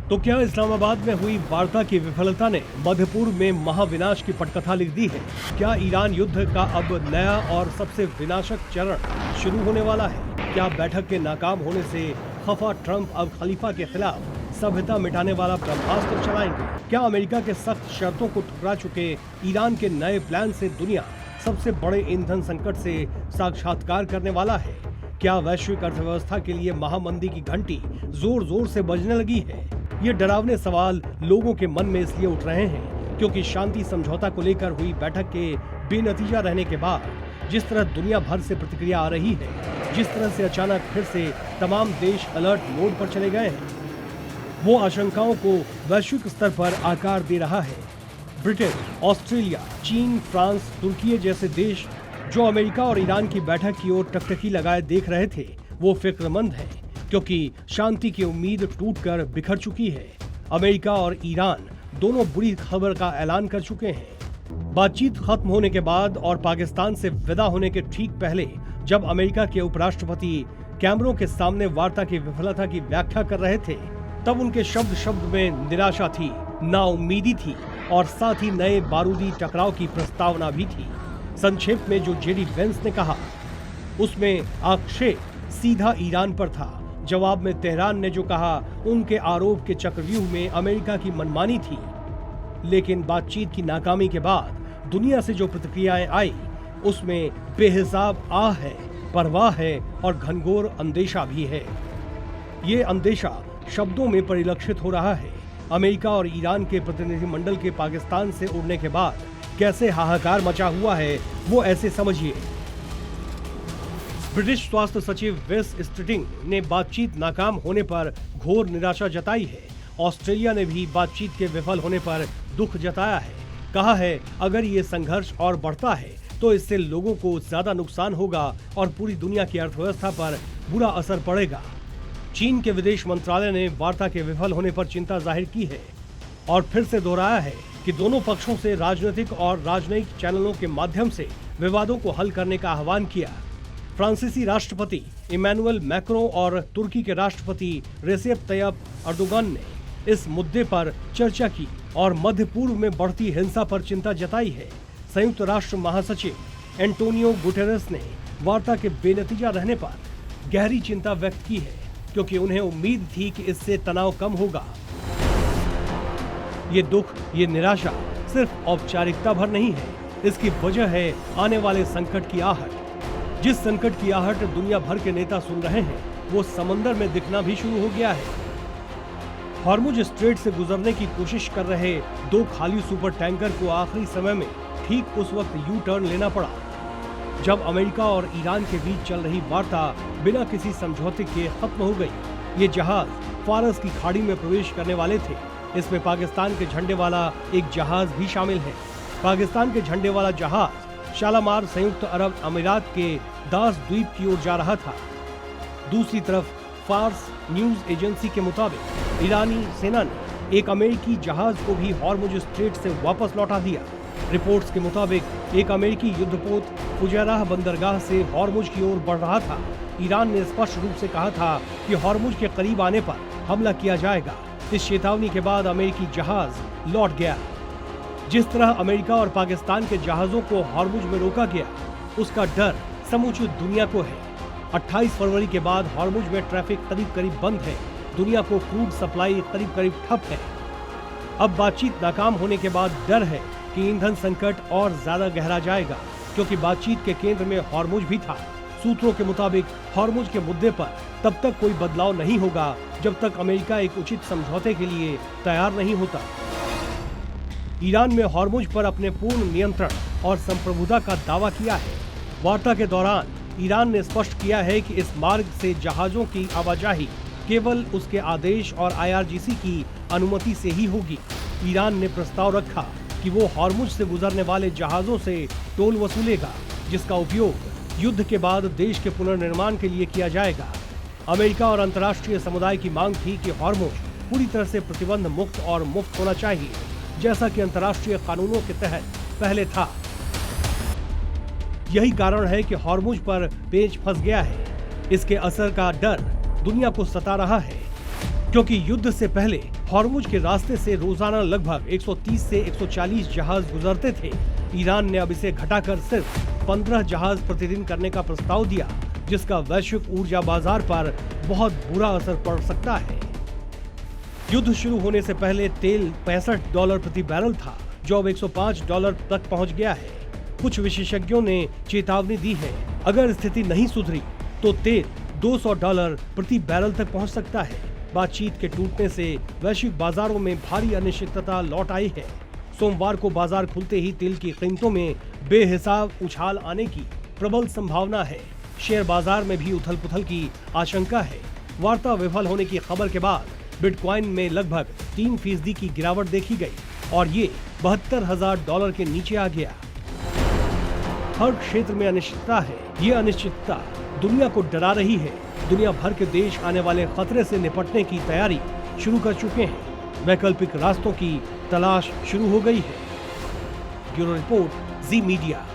तो क्या इस्लामाबाद में हुई वार्ता की विफलता ने मध्य पूर्व में महाविनाश की पटकथा लिख दी है? क्या ईरान युद्ध का अब नया और सबसे विनाशक चरण शुरू होने वाला है? क्या बैठक के नाकाम होने से खफा ट्रंप अब खलीफा के खिलाफ सभ्यता मिटाने वाला ब्रह्मास्त्र चलाएंगे? क्या अमेरिका के सख्त शर्तों को ठुकरा चुके ईरान के नए प्लान से दुनिया सबसे बड़े ईंधन संकट से साक्षात्कार करने वाला है? क्या वैश्विक अर्थव्यवस्था के लिए महामंदी की घंटी जोर जोर से बजने लगी है? ये डरावने सवाल लोगों के मन में इसलिए उठ रहे हैं क्योंकि शांति समझौता को लेकर हुई बैठक के बेनतीजा रहने के बाद जिस तरह दुनिया भर से प्रतिक्रिया आ रही है, जिस तरह से अचानक फिर से तमाम देश अलर्ट मोड पर चले गए हैं, वो आशंकाओं को वैश्विक स्तर पर आकार दे रहा है। ब्रिटेन, ऑस्ट्रेलिया, चीन, फ्रांस, तुर्की जैसे देश जो अमेरिका और ईरान की बैठक की ओर टकटकी लगाए देख रहे थे, वो फिक्रमंद हैं क्योंकि शांति की उम्मीद टूटकर बिखर चुकी है। अमेरिका और ईरान दोनों बुरी खबर का ऐलान कर चुके हैं। बातचीत खत्म होने के बाद और पाकिस्तान से विदा होने के ठीक पहले जब अमेरिका के उपराष्ट्रपति कैमरों के सामने वार्ता की विफलता की व्याख्या कर रहे थे, तब उनके शब्द शब्द में निराशा थी, नाउम्मीदी थी और साथ ही नए बारूदी टकराव की प्रस्तावना भी थी। संक्षेप में जो जेडी वेंस ने कहा उसमें आक्षेप सीधा ईरान पर था। जवाब में तेहरान ने जो कहा उनके आरोप के चक्रव्यूह में अमेरिका की मनमानी थी। लेकिन बातचीत की नाकामी के बाद दुनिया से जो प्रतिक्रियाएं आई उसमें बेहिसाब आह है, परवाह है और घनघोर अंदेशा भी है। ये अंदेशा शब्दों में परिलक्षित हो रहा है। अमेरिका और ईरान के प्रतिनिधिमंडल के पाकिस्तान से उड़ने के बाद कैसे हाहाकार मचा हुआ है वो ऐसे समझिए। ब्रिटिश स्वास्थ्य सचिव वेस स्ट्रिटिंग ने बातचीत नाकाम होने पर घोर निराशा जताई है। ऑस्ट्रेलिया ने भी बातचीत के विफल होने पर दुख जताया है। कहा है अगर ये संघर्ष और बढ़ता है तो इससे लोगों को ज्यादा नुकसान होगा और पूरी दुनिया की अर्थव्यवस्था पर बुरा असर पड़ेगा। चीन के विदेश मंत्रालय ने वार्ता के विफल होने पर चिंता जाहिर की है और फिर से दोहराया है कि दोनों पक्षों से राजनीतिक और राजनयिक चैनलों के माध्यम से विवादों को हल करने का आह्वान किया। फ्रांसीसी राष्ट्रपति इमैनुअल मैक्रों और तुर्की के राष्ट्रपति रेसेप तैयब अर्दोगन ने इस मुद्दे पर चर्चा की और मध्य पूर्व में बढ़ती हिंसा पर चिंता जताई है। संयुक्त राष्ट्र महासचिव एंटोनियो गुटेरेस ने वार्ता के बेनतीजा रहने पर गहरी चिंता व्यक्त की है क्योंकि उन्हें उम्मीद थी कि इससे तनाव कम होगा। ये दुख, ये निराशा सिर्फ औपचारिकता भर नहीं है, इसकी वजह है आने वाले संकट की आहट। जिस संकट की आहट दुनिया भर के नेता सुन रहे हैं वो समंदर में दिखना भी शुरू हो गया है। हॉर्मुज स्ट्रेट से गुजरने की कोशिश कर रहे दो खाली सुपर टैंकर को आखिरी समय में ठीक उस वक्त यू टर्न लेना पड़ा जब अमेरिका और ईरान के बीच चल रही वार्ता बिना किसी समझौते के खत्म हो गई। ये जहाज फारस की खाड़ी में प्रवेश करने वाले थे। इसमें पाकिस्तान के झंडे वाला एक जहाज भी शामिल है। पाकिस्तान के झंडे वाला जहाज शालामार संयुक्त अरब अमीरात के दास द्वीप की ओर जा रहा था। दूसरी तरफ फार्स न्यूज एजेंसी के मुताबिक ईरानी सेना ने एक अमेरिकी जहाज को भी हॉर्मुज स्ट्रेट से वापस लौटा दिया। रिपोर्ट्स के मुताबिक एक अमेरिकी युद्धपोत फुजैराह बंदरगाह से हॉर्मुज की ओर बढ़ रहा था। ईरान ने स्पष्ट रूप से कहा था कि हॉर्मुज के करीब आने पर हमला किया जाएगा। इस चेतावनी के बाद अमेरिकी जहाज लौट गया। जिस तरह अमेरिका और पाकिस्तान के जहाजों को हॉर्मुज में रोका गया उसका डर समूची दुनिया को है। 28 फरवरी के बाद हॉर्मुज में ट्रैफिक करीब बंद है। दुनिया को क्रूड सप्लाई करीब ठप है। अब बातचीत नाकाम होने के बाद डर है कि ईंधन संकट और ज्यादा गहरा जाएगा क्योंकि बातचीत के केंद्र में हॉर्मुज भी था। सूत्रों के मुताबिक हॉर्मुज के मुद्दे पर तब तक कोई बदलाव नहीं होगा जब तक अमेरिका एक उचित समझौते के लिए तैयार नहीं होता। ईरान में हॉर्मुज पर अपने पूर्ण नियंत्रण और संप्रभुता का दावा किया है। वार्ता के दौरान ईरान ने स्पष्ट किया है कि इस मार्ग से जहाजों की आवाजाही केवल उसके आदेश और IRGC की अनुमति से ही होगी। ईरान ने प्रस्ताव रखा कि वो हॉर्मुज से गुजरने वाले जहाजों से टोल वसूलेगा जिसका उपयोग युद्ध के बाद देश के पुनर्निर्माण के लिए किया जाएगा। अमेरिका और अंतर्राष्ट्रीय समुदाय की मांग थी कि हॉर्मुज पूरी तरह से प्रतिबंध मुक्त और मुफ्त होना चाहिए जैसा कि अंतर्राष्ट्रीय कानूनों के तहत पहले था। यही कारण है कि हॉर्मुज पर पेच फंस गया है। इसके असर का डर दुनिया को सता रहा है। क्योंकि युद्ध से पहले हॉर्मुज के रास्ते से रोजाना लगभग 130 से 140 जहाज गुजरते थे। ईरान ने अब इसे घटाकर सिर्फ 15 जहाज प्रतिदिन करने का प्रस्ताव दिया, जिसका वैश्विक ऊर्जा बाजार पर बहुत बुरा असर पड़ सकता है। युद्ध शुरू होने से पहले तेल $65 प्रति बैरल था, जो अब $105 तक पहुंच गया है। कुछ विशेषज्ञों ने चेतावनी दी है, अगर स्थिति नहीं सुधरी तो तेल $200 प्रति बैरल तक पहुंच सकता है। बातचीत के टूटने से वैश्विक बाजारों में भारी अनिश्चितता लौट आई है। सोमवार को बाजार खुलते ही तेल की कीमतों में बेहिसाब उछाल आने की प्रबल संभावना है। शेयर बाजार में भी उथल पुथल की आशंका है। वार्ता विफल होने की खबर के बाद बिटकॉइन में लगभग 3% की गिरावट देखी गई और ये $72,000 के नीचे आ गया। हर क्षेत्र में अनिश्चितता है। ये अनिश्चितता दुनिया को डरा रही है। दुनिया भर के देश आने वाले खतरे से निपटने की तैयारी शुरू कर चुके हैं। वैकल्पिक रास्तों की तलाश शुरू हो गई है। ब्यूरो रिपोर्ट, जी मीडिया।